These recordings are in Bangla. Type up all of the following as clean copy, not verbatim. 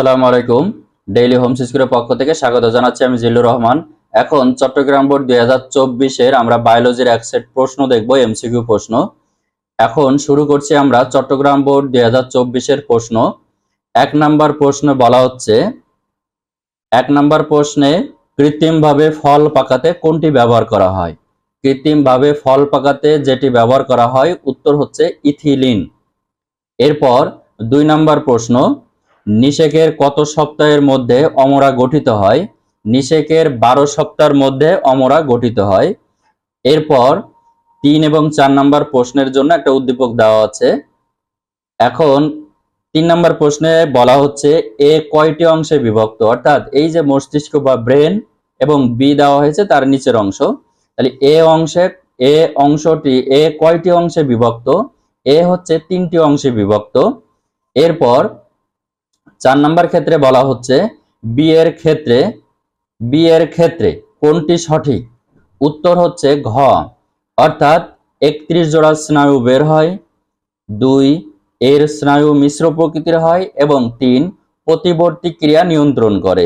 আসসালামু আলাইকুম। ডেইলি হোমস স্কুলের পক্ষ থেকে স্বাগত জানাচ্ছি আমি জিল্লুর রহমান। এখন চট্টগ্রাম বোর্ড 2024-এর আমরা বায়োলজির এক সেট প্রশ্ন দেখব, এমসিকিউ প্রশ্ন। এখন শুরু করছি আমরা চট্টগ্রাম বোর্ড 2024-এর প্রশ্ন। এক নাম্বার প্রশ্নে বলা হচ্ছে, এক নাম্বার প্রশ্নে কৃত্রিমভাবে ফল পাকাতে কোনটি ব্যবহার করা হয়? কৃত্রিমভাবে ফল পাকাতে যেটি ব্যবহার করা হয় উত্তর হচ্ছে ইথিলিন। এরপর দুই নাম্বার প্রশ্ন, নিষেকের কত সপ্তাহের মধ্যে অমরা গঠিত হয়? নিষেকের 12 সপ্তাহের মধ্যে অমরা গঠিত হয়। এরপর 3 এবং 4 নাম্বার প্রশ্নের জন্য একটা উদ্দীপক দেওয়া আছে। এখন 3 নাম্বার প্রশ্নে বলা হচ্ছে এ কয়টি অংশে বিভক্ত, অর্থাৎ এই যে মস্তিষ্ক বা ব্রেন এবং বি দেওয়া হয়েছে তার নিচের অংশ, তাহলে এ অংশটি এ কয়টি অংশে বিভক্ত? এ হচ্ছে 3টি অংশে বিভক্ত। এরপর 4 নাম্বার ক্ষেত্রে বলা হচ্ছে বি এর ক্ষেত্রে কোনটি সঠিক? উত্তর হচ্ছে ঘ, অর্থাৎ 31 জোড়া স্নায়ু বের হয়, 2 এর স্নায়ু মিশ্র প্রকৃতির হয় এবং 3 প্রতিবর্তী ক্রিয়া নিয়ন্ত্রণ করে।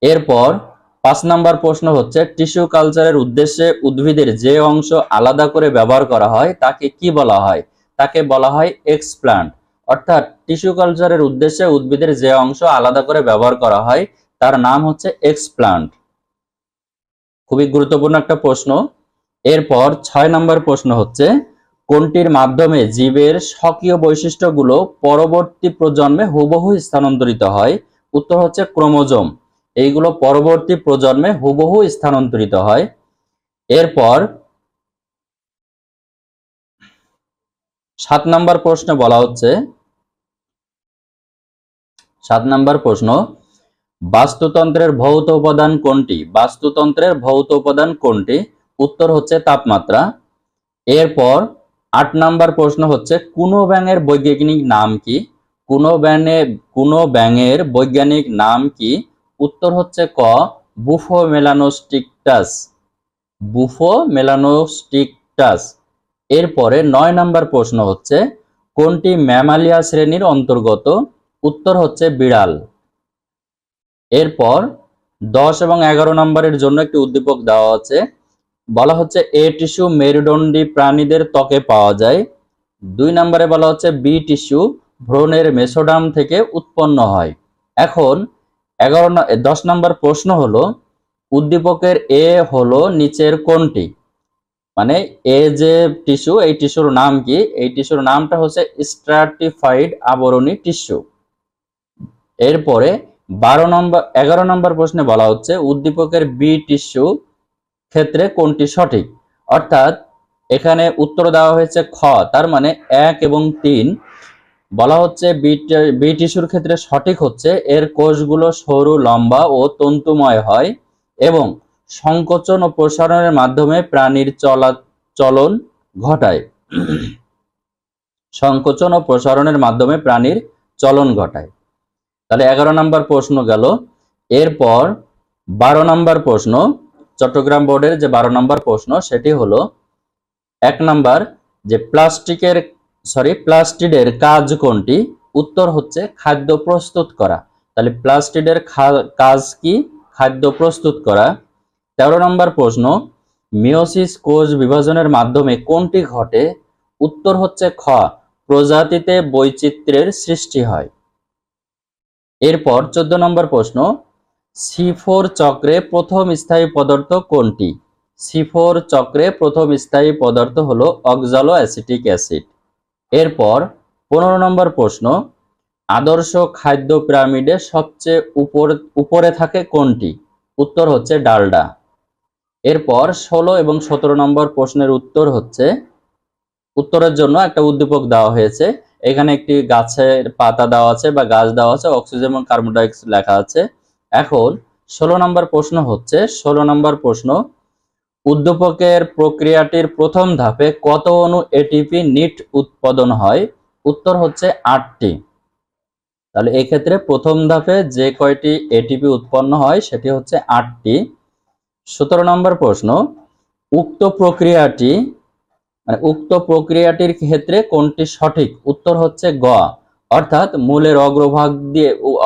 এরপর 5 নাম্বার প্রশ্ন হচ্ছে টিস্যু কালচারের উদ্দেশ্যে উদ্ভিদের যে অংশ আলাদা করে ব্যবহার করা হয় তাকে কি বলা হয়? তাকে বলা হয় এক্সপ্লান্ট। অর্থাৎ টিস্যু কালচারের উদ্দেশ্যে উদ্ভিদের যে অংশ আলাদা করে ব্যবহার করা হয় তার নাম হচ্ছে এক্সপ্লান্ট। খুবই গুরুত্বপূর্ণ একটা প্রশ্ন। এরপর 6 নাম্বার প্রশ্ন হচ্ছে কোনটির মাধ্যমে জীবের স্বকীয় বৈশিষ্ট্যগুলো পরবর্তী প্রজন্মে হুবহু স্থানান্তরিত হয়? উত্তর হচ্ছে ক্রোমোজোম। এইগুলো পরবর্তী প্রজন্মে হুবহু স্থানান্তরিত হয়। এরপর 7 নাম্বার প্রশ্নে বলা হচ্ছে, 7 নাম্বার প্রশ্ন বাস্তুতন্ত্রের ভৌত উপাদান কোনটি? বাস্তুতন্ত্রের ভৌত উপাদান কোনটি? উত্তর হচ্ছে তাপমাত্রা। এরপর 8 নাম্বার প্রশ্ন হচ্ছে কুনো ব্যাঙের বৈজ্ঞানিক নাম কি? কুনো ব্যাঙের বৈজ্ঞানিক নাম কি? উত্তর হচ্ছে ক, বুফো মেলানোস্টিকটাস। বুফো মেলানোস্টিকটাস। এরপরে 9 নাম্বার প্রশ্ন হচ্ছে কোনটি ম্যামালিয়া শ্রেণীর অন্তর্গত? উত্তর হচ্ছে বিড়াল। এরপর 10 এবং 11 নম্বরের জন্য একটি উদ্দীপক দেওয়া আছে। বলা হচ্ছে এ টিস্যু মেরুদণ্ডী প্রাণীদের ত্বকে পাওয়া যায়। 2 নম্বরে বলা হচ্ছে বি টিস্যু ভ্রূণের মেসোডার্ম থেকে উৎপন্ন হয়। এখন 10 নম্বর প্রশ্ন হলো উদ্দীপকের এ হলো নিচের কোনটি? মানে এ যে টিস্যু, এই টিস্যুর নাম কি? এই টিস্যুর নামটা হচ্ছে স্ট্রাটিফাইড আবরণী টিস্যু। এরপরে 11 নম্বর প্রশ্নে বলা হচ্ছে উদ্দীপকের বি টিস্যু ক্ষেত্রে কোনটি সঠিক? অর্থাৎ এখানে উত্তর দেওয়া হয়েছে খ, তার মানে 1 এবং 3। বলা হচ্ছে বি টিস্যুর ক্ষেত্রে সঠিক হচ্ছে এর কোষগুলো সরু, লম্বা ও তন্তুময় হয় এবং সংকোচন ও প্রসারণের মাধ্যমে প্রাণীর চলন ঘটায়। সংকোচন ও প্রসারণের মাধ্যমে প্রাণীর চলন ঘটায়। তাহলে 11 নম্বর প্রশ্ন গেল। এরপর 12 নম্বর প্রশ্ন, চট্টগ্রাম বোর্ডের যে 12 নম্বর প্রশ্ন সেটি হলো 1 নাম্বার যে প্লাস্টিডের কাজ কোনটি? উত্তর হচ্ছে খাদ্য প্রস্তুত করা। তাহলে প্লাস্টিডের কাজ কি? খাদ্য প্রস্তুত করা। 13 নম্বর প্রশ্ন মিওসিস কোষ বিভাজনের মাধ্যমে কোনটি ঘটে? উত্তর হচ্ছে খ, প্রজাতিতে বৈচিত্র্যের সৃষ্টি হয়। এরপর 14 নম্বর প্রশ্ন C4 চক্রে প্রথম স্থায়ী পদার্থ কোনটি? C4 চক্রে প্রথম স্থায়ী পদার্থ হলো অক্সালো অ্যাসিটিক অ্যাসিড। এরপর 15 নম্বর প্রশ্ন আদর্শ খাদ্য পিরামিডে সবচেয়ে উপরে থাকে কোনটি? উত্তর হচ্ছে ডালডা। এরপর 16 এবং 17 নম্বর প্রশ্নের উত্তরের জন্য একটা উদ্দীপক দেওয়া হয়েছে। এখানে একটি গাছের পাতা দেওয়া আছে বা গাছ দেওয়া আছে, অক্সিজেন এবং কার্বন ডাই অক্সাইড লেখা আছে। এখন 16 নম্বর প্রশ্ন হচ্ছে 16 নম্বর প্রশ্ন উদ্দীপকের প্রক্রিয়াটির প্রথম ধাপে কত অণু এটিপি নিট উৎপাদন হয়? উত্তর হচ্ছে 8টি। তাহলে এই ক্ষেত্রে প্রথম ধাপে যে কয়টি এটিপি উৎপন্ন হয় সেটি হচ্ছে 8টি। 17 নম্বর প্রশ্ন উক্ত প্রক্রিয়াটির ক্ষেত্রে কোনটি সঠিক? উত্তর হচ্ছে গ, অর্থাৎ মূলের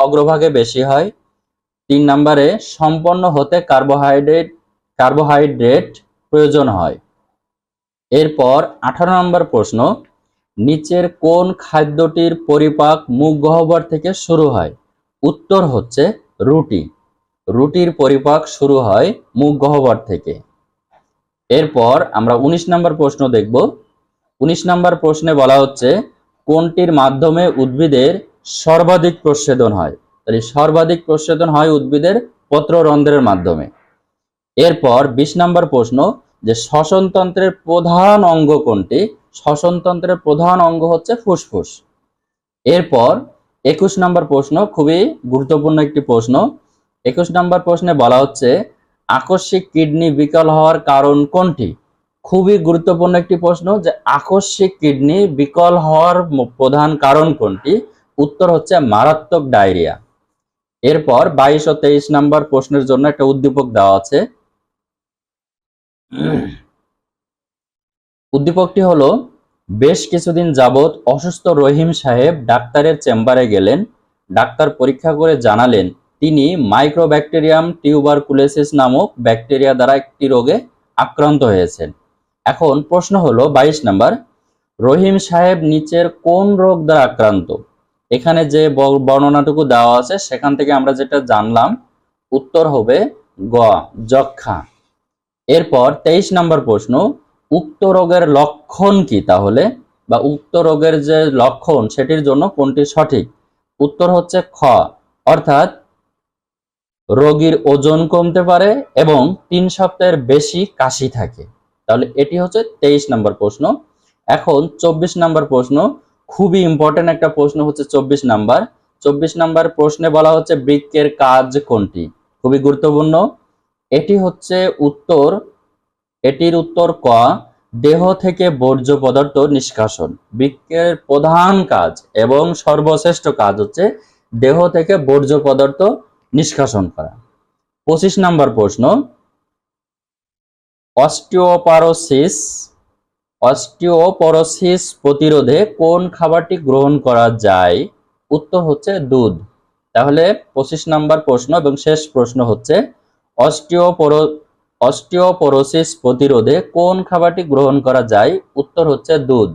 অগ্রভাগে বেশি হয়। 3 নম্বরে সম্পন্ন হতে কার্বোহাইড্রেট প্রয়োজন হয়। এরপর 18 নম্বর প্রশ্ন, নিচের কোন খাদ্যটির পরিপাক মুখ গহ্বর থেকে শুরু হয়? উত্তর হচ্ছে রুটি। রুটির পরিপাক শুরু হয় মুখ গহ্বর থেকে। এরপর আমরা 19 নম্বর প্রশ্ন দেখব। 19 নম্বর প্রশ্নে বলা হচ্ছে কোনটির মাধ্যমে উদ্ভিদের সর্বাধিক প্রচ্ছেদন হয়? তাহলে সর্বাধিক প্রচ্ছেদন হয় উদ্ভিদের পত্ররন্ধ্রের মাধ্যমে। এরপর 20 নম্বর প্রশ্ন, যে শ্বসনতন্ত্রের প্রধান অঙ্গ কোনটি? শ্বসনতন্ত্রের প্রধান অঙ্গ হচ্ছে ফুসফুস। এরপর 21 নম্বর প্রশ্ন, খুবই গুরুত্বপূর্ণ একটি প্রশ্ন। 21 নম্বর প্রশ্নে বলা হচ্ছে আকস্মিক কিডনি বিকল হওয়ার কারণ কোনটি? খুবই গুরুত্বপূর্ণ একটি প্রশ্ন, যে আকস্মিক কিডনি বিকল হওয়ার প্রধান কারণ কোনটি? উত্তর হচ্ছে মারাত্মক ডায়রিয়া। এরপর 22 ও 23 নম্বর প্রশ্নের জন্য একটা উদ্দীপক দেওয়া আছে। উদ্দীপকটি হলো, বেশ কিছুদিন যাবৎ অসুস্থ রহিম সাহেব ডাক্তারের চেম্বারে গেলেন। ডাক্তার পরীক্ষা করে জানালেন তিনি মাইক্রোব্যাকটেরিয়াম টিউবারকুলোসিস নামক ব্যাকটেরিয়া দ্বারা একটি রোগে আক্রান্ত হয়েছেন। এখন প্রশ্ন হলো 22 নাম্বার, রহিম সাহেব নিচের কোন রোগ দ্বারা আক্রান্ত? এখানে যে বর্ণনাটুকু দেওয়া আছে সেখান থেকে আমরা যেটা জানলাম উত্তর হবে গ, যক্ষা। এরপর 23 নম্বর প্রশ্ন, উক্ত রোগের লক্ষণ কি তাহলে, বা উক্ত রোগের যে লক্ষণ সেটির জন্য কোনটি সঠিক? উত্তর হচ্ছে খ, অর্থাৎ রোগীর ওজন কমতে পারে এবং 3 সপ্তাহের বেশি কাশি থাকে। তাহলে এটি হচ্ছে 23 নম্বর প্রশ্ন। এখন 24 নম্বর প্রশ্ন, খুবই ইম্পর্টেন্ট একটা প্রশ্ন হচ্ছে 24 নাম্বার। 24 নাম্বার প্রশ্নে বলা হচ্ছে বৃক্কের কাজ কোনটি? খুবই গুরুত্বপূর্ণ। এটির উত্তর ক, দেহ থেকে বর্জ্য পদার্থ নিষ্কাশন। বৃক্কের প্রধান কাজ এবং সর্বশ্রেষ্ঠ কাজ হচ্ছে দেহ থেকে বর্জ্য পদার্থ নিষ্কাশন করা। 25 নম্বর প্রশ্ন, অস্টিওপরোসিস প্রতিরোধে কোন খাবারটি গ্রহণ করা যায়? উত্তর হচ্ছে দুধ। তাহলে 25 নম্বর প্রশ্ন এবং শেষ প্রশ্ন হচ্ছে অস্টিওপরোসিস প্রতিরোধে কোন খাবারটি গ্রহণ করা যায়? উত্তর হচ্ছে দুধ।